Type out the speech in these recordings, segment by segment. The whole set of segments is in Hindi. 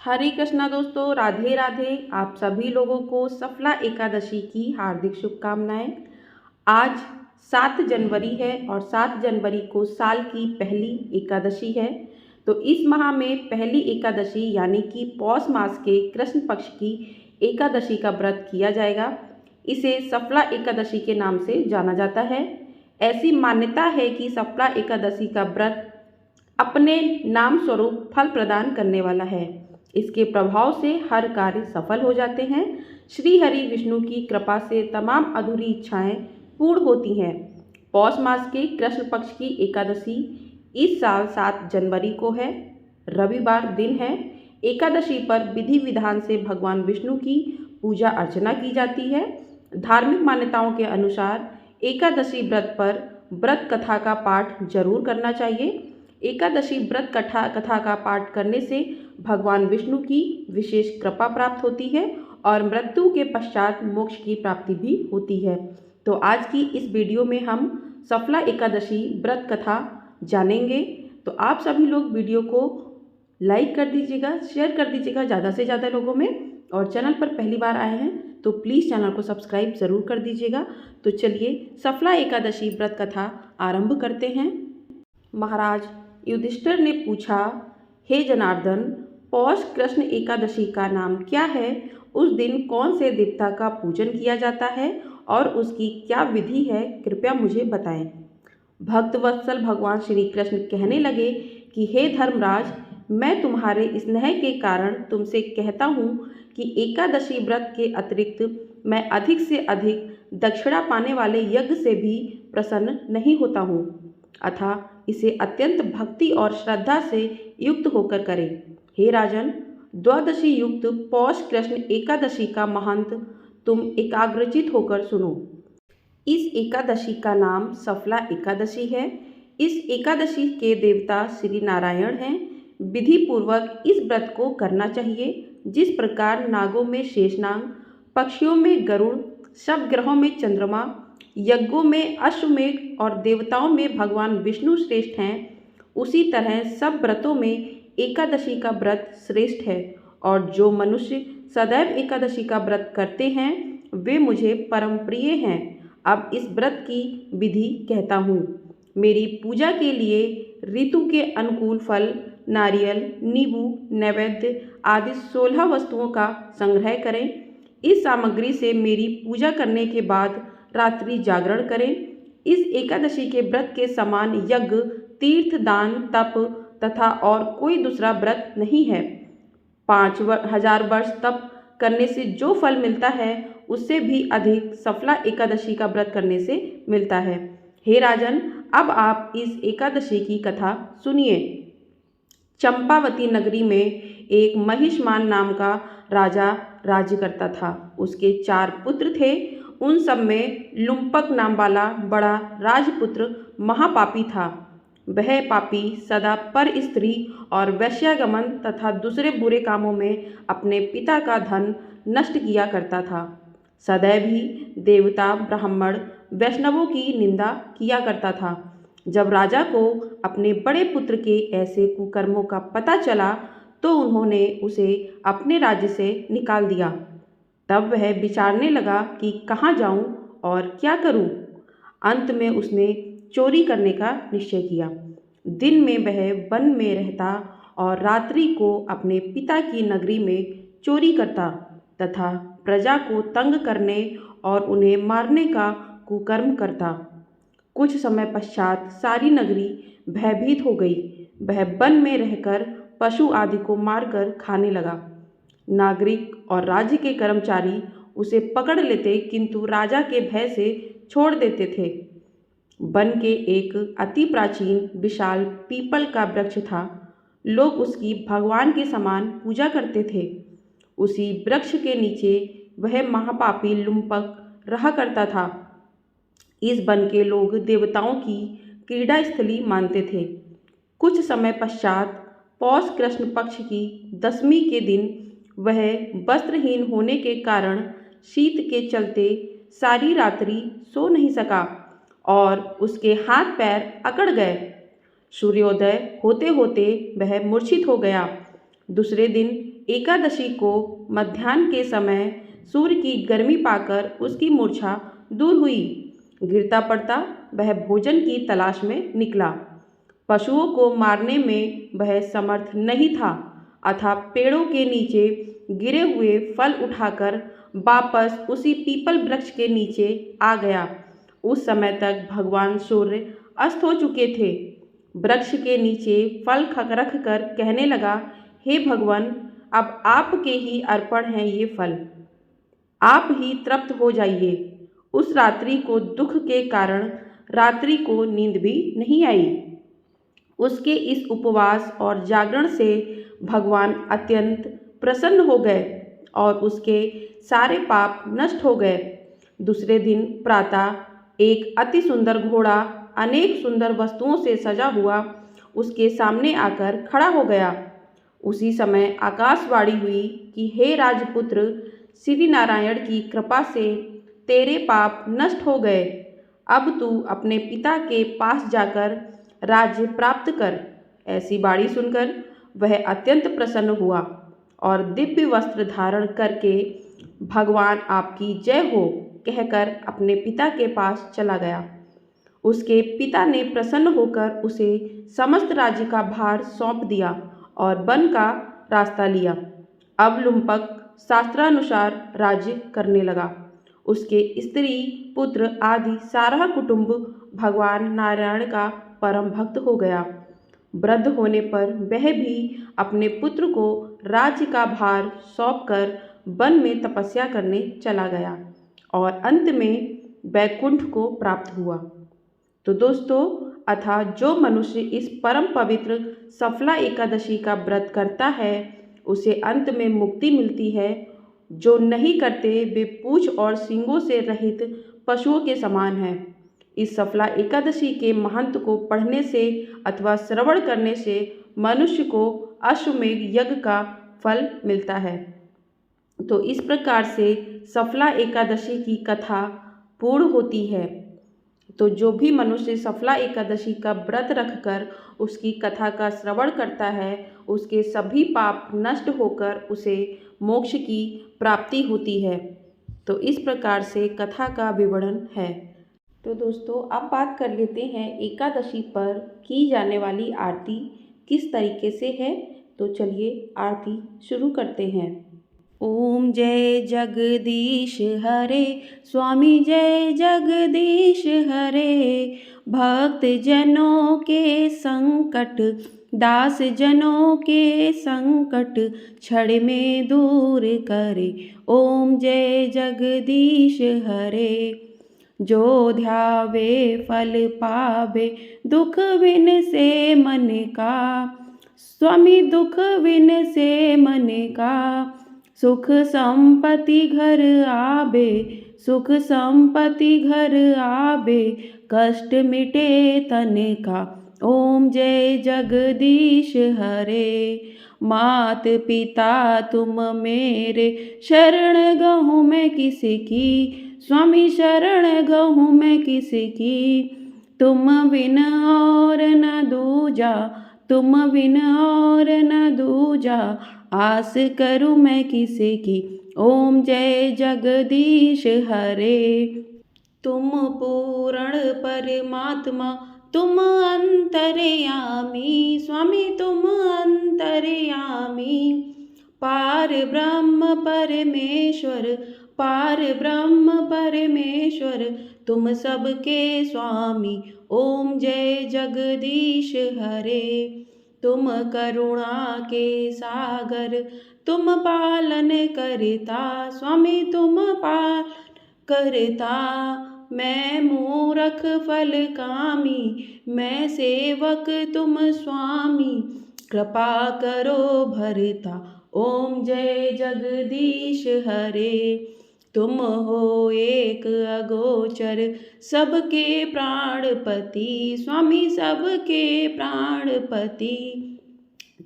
हरे कृष्णा दोस्तों, राधे राधे। आप सभी लोगों को सफला एकादशी की हार्दिक शुभकामनाएं। आज 7 जनवरी है और 7 जनवरी को साल की पहली एकादशी है। तो इस माह में पहली एकादशी यानी कि पौष मास के कृष्ण पक्ष की एकादशी का व्रत किया जाएगा। इसे सफला एकादशी के नाम से जाना जाता है। ऐसी मान्यता है कि सफला एकादशी का व्रत अपने नाम स्वरूप फल प्रदान करने वाला है। इसके प्रभाव से हर कार्य सफल हो जाते हैं। श्री हरि विष्णु की कृपा से तमाम अधूरी इच्छाएं पूर्ण होती हैं। पौष मास के कृष्ण पक्ष की एकादशी इस साल 7 जनवरी को है। रविवार दिन है। एकादशी पर विधि विधान से भगवान विष्णु की पूजा अर्चना की जाती है। धार्मिक मान्यताओं के अनुसार एकादशी व्रत पर व्रत कथा का पाठ जरूर करना चाहिए। एकादशी व्रत कथा का पाठ करने से भगवान विष्णु की विशेष कृपा प्राप्त होती है और मृत्यु के पश्चात मोक्ष की प्राप्ति भी होती है। तो आज की इस वीडियो में हम सफला एकादशी व्रत कथा जानेंगे। तो आप सभी लोग वीडियो को लाइक कर दीजिएगा, शेयर कर दीजिएगा ज़्यादा से ज़्यादा लोगों में, और चैनल पर पहली बार आए हैं तो प्लीज़ चैनल को सब्सक्राइब ज़रूर कर दीजिएगा। तो चलिए सफला एकादशी व्रत कथा आरंभ करते हैं। महाराज युधिष्ठिर ने पूछा, हे जनार्दन, पौष कृष्ण एकादशी का नाम क्या है? उस दिन कौन से देवता का पूजन किया जाता है और उसकी क्या विधि है? कृपया मुझे बताएं। भक्तवत्सल भगवान श्री कृष्ण कहने लगे कि हे धर्मराज, मैं तुम्हारे स्नेह के कारण तुमसे कहता हूँ कि एकादशी व्रत के अतिरिक्त मैं अधिक से अधिक दक्षिणा पाने वाले यज्ञ से भी प्रसन्न नहीं होता हूँ। अतः इसे अत्यंत भक्ति और श्रद्धा से युक्त होकर करें। हे राजन, द्वादशी युक्त पौष कृष्ण एकादशी का महंत तुम एकाग्रचित होकर सुनो। इस एकादशी का नाम सफला एकादशी है। इस एकादशी के देवता श्री नारायण हैं। विधि पूर्वक इस व्रत को करना चाहिए। जिस प्रकार नागों में शेषनाग, पक्षियों में गरुड़, सब ग्रहों में चंद्रमा, यज्ञों में अश्वमेघ और देवताओं में भगवान विष्णु श्रेष्ठ हैं, उसी तरह सब व्रतों में एकादशी का व्रत श्रेष्ठ है। और जो मनुष्य सदैव एकादशी का व्रत करते हैं वे मुझे परम प्रिय हैं। अब इस व्रत की विधि कहता हूँ। मेरी पूजा के लिए ऋतु के अनुकूल फल, नारियल, नींबू, नैवेद्य आदि 16 वस्तुओं का संग्रह करें। इस सामग्री से मेरी पूजा करने के बाद रात्रि जागरण करें। इस एकादशी के व्रत के समान यज्ञ, तीर्थ, दान, तप तथा और कोई दूसरा व्रत नहीं है। 5000 वर्ष तप करने से जो फल मिलता है उससे भी अधिक सफला एकादशी का व्रत करने से मिलता है। हे राजन, अब आप इस एकादशी की कथा सुनिए। चंपावती नगरी में एक महिष्मान नाम का राजा राज्य करता था। उसके 4 पुत्र थे। उन सब में लुम्पक नाम वाला बड़ा राजपुत्र महापापी था। वह पापी सदा पर स्त्री और वैश्यागमन तथा दूसरे बुरे कामों में अपने पिता का धन नष्ट किया करता था। सदैव ही देवता, ब्राह्मण, वैष्णवों की निंदा किया करता था। जब राजा को अपने बड़े पुत्र के ऐसे कुकर्मों का पता चला तो उन्होंने उसे अपने राज्य से निकाल दिया। तब वह विचारने लगा कि कहाँ जाऊं और क्या करूं। अंत में उसने चोरी करने का निश्चय किया। दिन में वह वन में रहता और रात्रि को अपने पिता की नगरी में चोरी करता तथा प्रजा को तंग करने और उन्हें मारने का कुकर्म करता। कुछ समय पश्चात सारी नगरी भयभीत हो गई। वह वन में रहकर पशु आदि को मारकर खाने लगा। नागरिक और राज्य के कर्मचारी उसे पकड़ लेते किंतु राजा के भय से छोड़ देते थे। वन के एक अति प्राचीन विशाल पीपल का वृक्ष था। लोग उसकी भगवान के समान पूजा करते थे। उसी वृक्ष के नीचे वह महापापी लुम्पक रहा करता था। इस वन के लोग देवताओं की क्रीड़ा स्थली मानते थे। कुछ समय पश्चात पौष कृष्ण पक्ष की 10वीं के दिन वह वस्त्रहीन होने के कारण शीत के चलते सारी रात्रि सो नहीं सका और उसके हाथ पैर अकड़ गए। सूर्योदय होते होते वह मूर्छित हो गया। दूसरे दिन एकादशी को मध्याह्न के समय सूर्य की गर्मी पाकर उसकी मूर्छा दूर हुई। गिरता पड़ता वह भोजन की तलाश में निकला। पशुओं को मारने में वह समर्थ नहीं था, अतः पेड़ों के नीचे गिरे हुए फल उठाकर वापस उसी पीपल वृक्ष के नीचे आ गया। उस समय तक भगवान सूर्य अस्त हो चुके थे। वृक्ष के नीचे फल रख कर कहने लगा, हे भगवान, अब आपके ही अर्पण हैं ये फल, आप ही तृप्त हो जाइए। उस रात्रि को दुख के कारण रात्रि को नींद भी नहीं आई। उसके इस उपवास और जागरण से भगवान अत्यंत प्रसन्न हो गए और उसके सारे पाप नष्ट हो गए। दूसरे दिन प्रातः एक अति सुंदर घोड़ा अनेक सुंदर वस्तुओं से सजा हुआ उसके सामने आकर खड़ा हो गया। उसी समय आकाशवाणी हुई कि हे राजपुत्र, श्री नारायण की कृपा से तेरे पाप नष्ट हो गए। अब तू अपने पिता के पास जाकर राज्य प्राप्त कर। ऐसी बाणी सुनकर वह अत्यंत प्रसन्न हुआ और दिव्य वस्त्र धारण करके भगवान आपकी जय हो कहकर अपने पिता के पास चला गया। उसके पिता ने प्रसन्न होकर उसे समस्त राज्य का भार सौंप दिया और वन का रास्ता लिया। अब लुम्पक शास्त्रानुसार राज्य करने लगा। उसके स्त्री पुत्र आदि सारा कुटुंब भगवान नारायण का परम भक्त हो गया। वृद्ध होने पर वह भी अपने पुत्र को राज्य का भार सौंपकर वन में तपस्या करने चला गया और अंत में वैकुंठ को प्राप्त हुआ। तो दोस्तों, अतः जो मनुष्य इस परम पवित्र सफला एकादशी का व्रत करता है उसे अंत में मुक्ति मिलती है। जो नहीं करते वे पूंछ और सींगों से रहित पशुओं के समान हैं। इस सफला एकादशी के महंत को पढ़ने से अथवा श्रवण करने से मनुष्य को अश्वमेध यज्ञ का फल मिलता है। तो इस प्रकार से सफला एकादशी की कथा पूर्ण होती है। तो जो भी मनुष्य सफला एकादशी का व्रत रखकर उसकी कथा का श्रवण करता है उसके सभी पाप नष्ट होकर उसे मोक्ष की प्राप्ति होती है। तो इस प्रकार से कथा का विवरण है। तो दोस्तों, अब बात कर लेते हैं एकादशी पर की जाने वाली आरती किस तरीके से है। तो चलिए आरती शुरू करते हैं। ओम जय जगदीश हरे, स्वामी जय जगदीश हरे। भक्त जनों के संकट, दास जनों के संकट क्षण में दूर करे। ओम जय जगदीश हरे। जो ध्यावे फल पावे, दुख विन से मन का। स्वामी दुख विन से मन का, सुख संपत्ति घर आबे। सुख संपत्ति घर आबे, कष्ट मिटे तन का। ओम जय जगदीश हरे। मात पिता तुम मेरे, शरण गहूँ मैं किसकी। स्वामी शरण गहूँ मैं किसकी। तुम बिन और न दूजा, तुम बिन और न दूजा। आस करूँ मैं किसकी। ओम जय जगदीश हरे। तुम पूर्ण परमात्मा, तुम अंतर्यामी। स्वामी तुम अंतर्यामी। पार ब्रह्म परमेश्वर, पार ब्रह्म परमेश्वर तुम सबके स्वामी। ओम जय जगदीश हरे। तुम करुणा के सागर, तुम पालन करता। स्वामी तुम पालन करता। मैं मूरख फल कामी, मैं सेवक तुम स्वामी। कृपा करो भरता। ओम जय जगदीश हरे। तुम हो एक अगोचर, सबके प्राणपति। स्वामी सबके प्राणपति।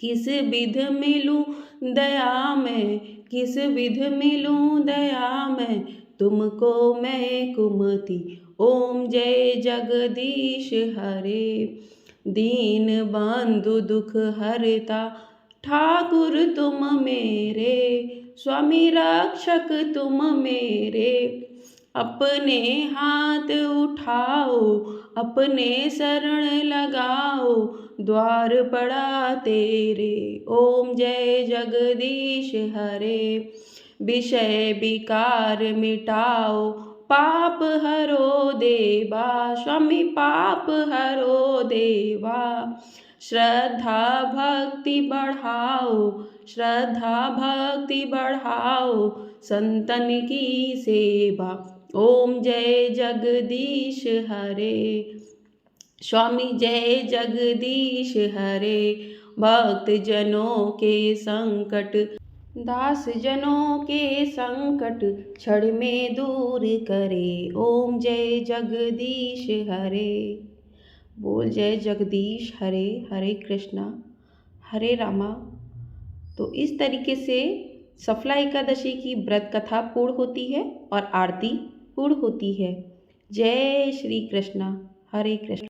किस विध मिलूं दया में, किस विध मिलूं दया में। तुमको मैं कुमति। ओम जय जगदीश हरे। दीन बंधु दुख हरता, ठाकुर तुम मेरे, स्वामी रक्षक तुम मेरे। अपने हाथ उठाओ, अपने शरण लगाओ, द्वार पड़ा तेरे। ओम जय जगदीश हरे, विषय विकार मिटाओ, पाप हरो देवा, स्वामी पाप हरो देवा। श्रद्धा भक्ति बढ़ाओ, श्रद्धा भक्ति बढ़ाओ, संतन की सेवा। ओम जय जगदीश हरे, स्वामी जय जगदीश हरे। भक्त जनों के संकट, दास जनों के संकट, क्षण में दूर करे। ओम जय जगदीश हरे। बोल जय जगदीश हरे। हरे कृष्णा हरे रामा। तो इस तरीके से सफला एकादशी की व्रत कथा पूर्ण होती है और आरती पूर्ण होती है। जय श्री कृष्णा। हरे कृष्ण।